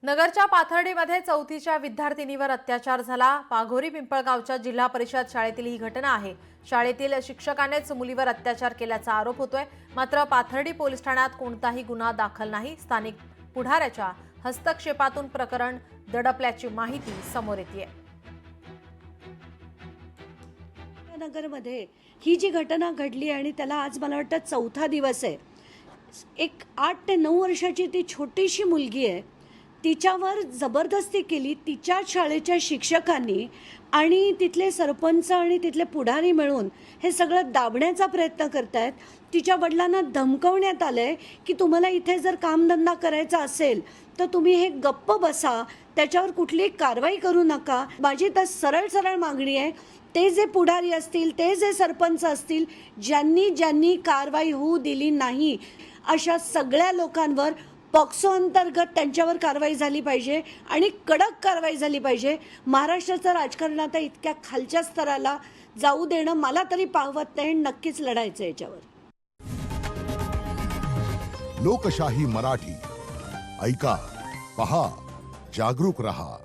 नगरच्या पाथर्डीमध्ये चौथीच्या विद्यार्थिनीवर अत्याचार झाला। पाघोरी पिंपळगावच्या जिल्हा परिषद शाळेतील ही घटना आहे। शाळेतील शिक्षकानेच मुलीवर अत्याचार केल्याचा आरोप होतोय। मात्र पाथर्डी पोलीस ठाण्यात कोणताही गुन्हा दाखल नाही। स्थानिक पुढाऱ्याच्या हस्तक्षेपातून प्रकरण दडपल्याची माहिती समोर येते। नगरमध्ये ही जी घटना घडली आणि त्याला आज मला वाटतं चौथा दिवस आहे। एक 8 ते 9 वर्षाची ती छोटीशी मुलगी आहे, तिच्यावर जबरदस्ती केली तिच्या शाळेच्या शिक्षकांनी आणि तिथले सरपंच आणि तिथले पुढारी मिळून हे सगळं दाबण्याचा प्रयत्न करतायत। तिच्या वडिलांना धमकवण्यात आलंय की तुम्हाला इथे जर कामधंदा करायचा असेल तर तुम्ही हे गप्प बसा, त्याच्यावर कुठलीही कारवाई करू नका। माझी तर सरळ सरळ मागणी आहे, ते जे पुढारी असतील, ते जे सरपंच असतील, ज्यांनी कारवाई होऊ दिली नाही अशा सगळ्या लोकांवर पॉक्सो अंतर्गत त्यांच्यावर कारवाई झाली पाहिजे आणि कडक कारवाई झाली पाहिजे। महाराष्ट्राचं राजकारण आता इतक्या खालच्या स्तराला जाऊ देणं मला तरी पाहवत नाही। नक्कीच लढायचं याच्यावर। लोकशाही मराठी ऐका, पहा, जागरूक रहा।